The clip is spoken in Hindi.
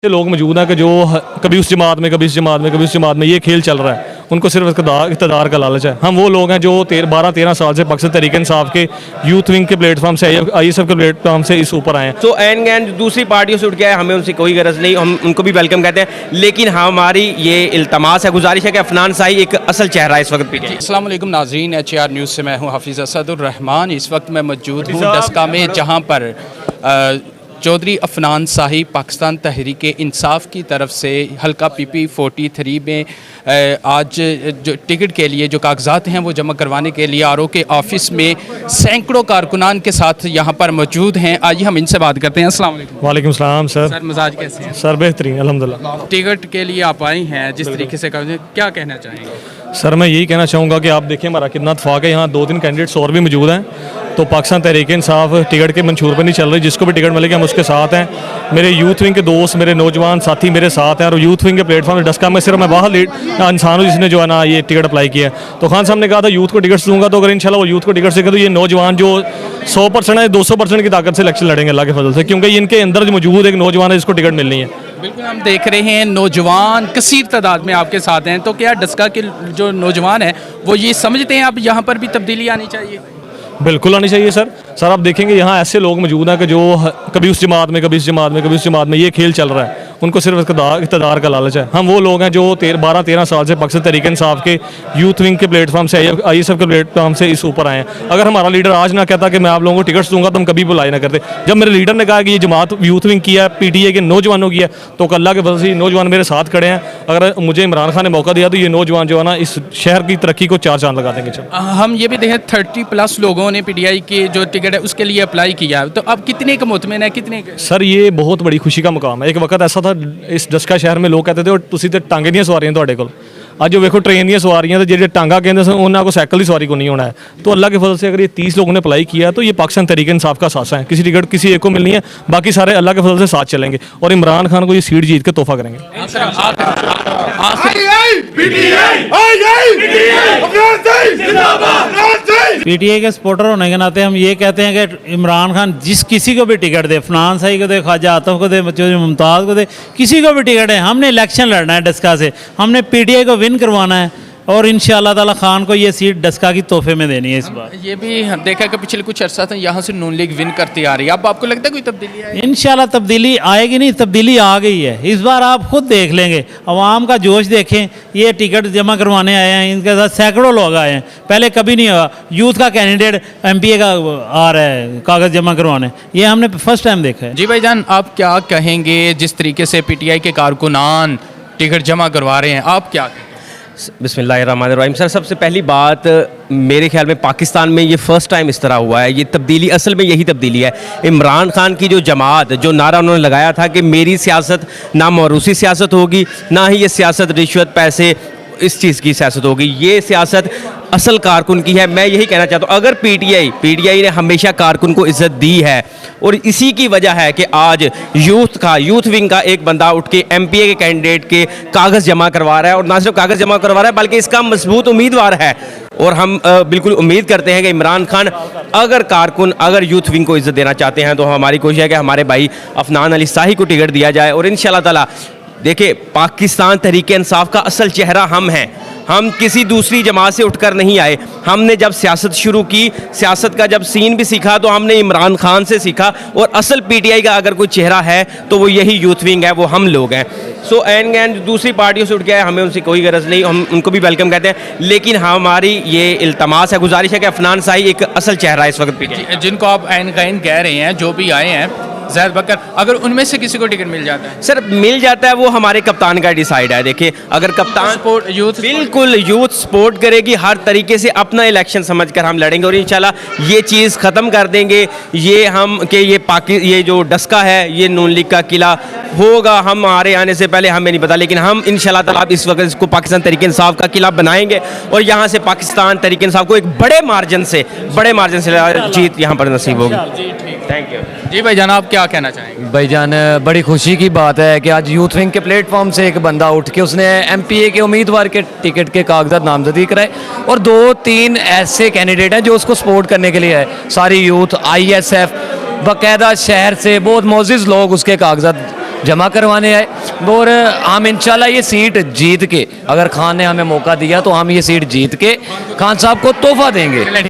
लोग मौजूद हैं कि जो कभी उस जमात में, कभी इस जमात में, कभी उस जमात में, ये खेल चल रहा है। उनको सिर्फ इक़्तिदार का लालच है। हम वो लोग हैं जो 12-13 साल से पाकिस्तान तहरीक इंसाफ के यूथ विंग के प्लेटफॉर्म से, ISF के प्लेटफॉर्म से इस ऊपर आए हैं। तो एंड दूसरी पार्टियों से उठ के आए, हमें उनसे कोई गरज नहीं, हम उनको भी वेलकम कहते हैं। लेकिन हमारी ये इल्तमास है, गुजारिश है कि अफनान साही एक असल चेहरा इस वक्त पीछे। अस्सलाम वालेकुम नाज़रीन, HR न्यूज़ से मैं हूँ हाफिज़ असदुर रहमान। इस वक्त मैं मौजूद हूँ डस्का में, जहाँ पर चौधरी अफनान साही पाकिस्तान तहरीक इंसाफ की तरफ से हल्का PP 43 में आज जो टिकट के लिए जो कागजात हैं वो जमा करवाने के लिए RO के ऑफिस में सैकड़ों कारकुनान के साथ यहाँ पर मौजूद हैं। आइए हम इनसे बात करते हैं। अस्सलाम वालेकुम। वालेकुम सलाम सर। सर मिजाज कैसे हैं? सर बेहतरीन अल्हम्दुलिल्लाह। टिकट के लिए आप आए हैं, जिस तरीके से क्या कहना चाहेंगे? सर मैं यही कहना चाहूँगा कि आप देखिए हमारा कितना इत्तेफाक है। यहाँ 2-3 कैंडिडेट्स और भी मौजूद हैं। तो पाकिस्तान तहरीक इंसाफ टिकट के मंशूर पर नहीं चल रही, जिसको भी टिकट मिलेगी हम उसके साथ हैं। मेरे यूथ विंग के दोस्त, मेरे नौजवान साथी मेरे साथ हैं। और यूथ विंग के प्लेटफॉर्म डस्का में सिर्फ मैं बाहर इंसान हूँ जिसने जो है ना ये टिकट अप्लाई किया है। तो खान साहब ने कहा था यूथ को टिकट्स दूंगा, तो अगर इंशाल्लाह वो यूथ को टिकट देंगे तो ये नौजवान जो 100% है 200% की ताकत से इलेक्शन लड़ेंगे अल्लाह के फजल से, क्योंकि इनके अंदर जो मौजूद एक नौजवान है जिसको टिकट मिलनी है। बिल्कुल, हम देख रहे हैं नौजवान कसीर तादाद में आपके साथ हैं। तो क्या डस्का के जो नौजवान हैं वो ये समझते हैं अब यहाँ पर भी तब्दीली आनी चाहिए? बिल्कुल आनी चाहिए सर। सर आप देखेंगे यहाँ ऐसे लोग मौजूद हैं कि जो कभी उस जमात में, कभी इस जमात में, कभी उस जमात में, ये खेल चल रहा है। उनको सिर्फ इक़्तिदार का लालच है। हम वो लोग हैं जो 12-13 साल से पाकिस्तान तहरीक इंसाफ के यूथ विंग के प्लेटफॉर्म से, ISF के प्लेटफॉर्म से इस ऊपर आए हैं। अगर हमारा लीडर आज ना कहता कि मैं आप लोगों को टिकट्स दूंगा तो हम कभी बुलाई ना करते। जब मेरे लीडर ने कहा कि ये जमात यूथ विंग की है, PTA के नौजवानों की है, तो अल्लाह के फजल से नौजवान मेरे साथ खड़े हैं। अगर मुझे इमरान खान ने मौका दिया तो ये नौजवान जो है ना इस शहर की तरक्की को 4 चांद लगा देंगे। हम ये भी देखें 30+ लोगों ने PTI की जो टिकट है उसके लिए अप्लाई किया है। तो अब कितने का मुतमिन है, कितने का? सर ये बहुत बड़ी खुशी का मुकाम है। एक वक्त ऐसा था इस डस्का शहर में लोग कहते थे तुसी तो टांगे दी सवारियां तुहाडे कोल, अज जो वेखो ट्रेन दी सवारियां, तो जेडे टांगा कहते सन उन्होंने को साइकिल की सवारी को नहीं होना है। तो अल्लाह के फजल से अगर ये 30 लोगों ने अप्लाई किया तो ये पाकिस्तान तहरीक इंसाफ का सासा है। किसी टिकट किसी एक को मिलनी है, बाकी सारे अल्लाह के फजल से साथ चलेंगे और इमरान खान को ये सीट जीत के तोहफा करेंगे। PTI के सपोर्टर होने के नाते हम ये कहते हैं कि इमरान खान जिस किसी को भी टिकट दे, अफनान साही को दे, ख्वाजा आतफ को दे, मुमताज़ को दे, किसी को भी टिकट है, हमने इलेक्शन लड़ना है डस्का से, हमने PTI को विन करवाना है और इंशाअल्लाह ताला खान को ये सीट डस्का की तोहफे में देनी है। इस बार ये भी देखा कि पिछले कुछ अर्सा से यहाँ से नून लीग विन करती आ रही है। अब आपको लगता है कोई तब्दीली आएगी? इंशाअल्लाह तब्दीली आएगी, नहीं तब्दीली आ गई है। इस बार आप खुद देख लेंगे, अवाम का जोश देखें। ये टिकट जमा करवाने आए हैं, इनके साथ सैकड़ों लोग आए हैं, पहले कभी नहीं हुआ। यूथ का कैंडिडेट MPA का आ रहा है कागज़ जमा करवाने, ये हमने फर्स्ट टाइम देखा है। जी भाईजान, आप क्या कहेंगे जिस तरीके से PTI के कारकुनान टिकट जमा करवा रहे हैं, आप क्या कहेंगे? बिस्मिल्लाहिर्रहमानिर्रहीम। सर सबसे पहली बात, मेरे ख्याल में पाकिस्तान में ये फ़र्स्ट टाइम इस तरह हुआ है। ये तब्दीली असल में यही तब्दीली है। इमरान खान की जो जमात, जो नारा उन्होंने लगाया था कि मेरी सियासत ना मौरूसी सियासत होगी, ना ही ये सियासत रिश्वत पैसे इस चीज़ की सियासत होगी, ये सियासत असल कारकुन की है। मैं यही कहना चाहता हूँ, अगर PTI ने हमेशा कारकुन को इज़्ज़त दी है और इसी की वजह है कि आज यूथ विंग का एक बंदा उठ के MPA के कैंडिडेट के कागज़ जमा करवा रहा है, और ना सिर्फ कागज़ जमा करवा रहा है बल्कि इसका मजबूत उम्मीदवार है। और हम बिल्कुल उम्मीद करते हैं कि इमरान खान अगर यूथ विंग को इज़्ज़त देना चाहते हैं तो हमारी कोशिश है कि हमारे भाई अफनान अली साही को टिकट दिया जाए। और इंशाअल्लाह ताला देखिए, पाकिस्तान तहरीक इंसाफ का असल चेहरा हम हैं। हम किसी दूसरी जमात से उठकर नहीं आए। हमने जब सियासत शुरू की, सियासत का जब सीन भी सीखा तो हमने इमरान खान से सीखा। और असल PTI का अगर कोई चेहरा है तो वो यही यूथ विंग है, वो हम लोग हैं। सो एंड दूसरी पार्टियों से उठ के आए, हमें उनसे कोई गरज नहीं, हम उनको भी वेलकम कहते हैं। लेकिन हमारी ये इल्तमास है, गुजारिश है कि अफनान साही एक असल चेहरा है इस वक्त PTI। जिनको आप ऐन कह रहे हैं, जो भी आए हैं ज़ैद बकर, अगर उनमें से किसी को टिकट मिल जाता है? सर मिल जाता है, वो हमारे कप्तान का डिसाइड है। देखिए, अगर कप्तान यूथ सपोर्ट करेगी, हर तरीके से अपना इलेक्शन समझकर हम लड़ेंगे और इंशाल्लाह ये चीज़ ख़त्म कर देंगे। ये जो डस्का है ये नून लीग का किला होगा। हमारे आने से पहले हमें नहीं पता, लेकिन हम इंशाल्लाह ताला इस वक्त इसको पाकिस्तान तहरीक इंसाफ का किला बनाएंगे और यहाँ से पाकिस्तान तहरीक इंसाफ को एक बड़े मार्जिन से जीत यहाँ पर नसीब होगी। Thank you. जी भाईजान, आप क्या कहना चाहेंगे? भाईजान, बड़ी खुशी की बात है कि आज यूथ विंग के प्लेटफॉर्म से एक बंदा उठ के उसने MPA के उम्मीदवार के टिकट के कागजात नामजदगी कराए और 2-3 ऐसे कैंडिडेट हैं जो उसको सपोर्ट करने के लिए है। सारी यूथ, ISF, बाकायदा शहर से बहुत मोअज़्ज़िज़ लोग उसके कागजात जमा करवाने आए। और हम इंशाल्लाह ये सीट जीत के, अगर खान ने हमें मौका दिया तो हम ये सीट जीत के खान साहब को तोहफा देंगे।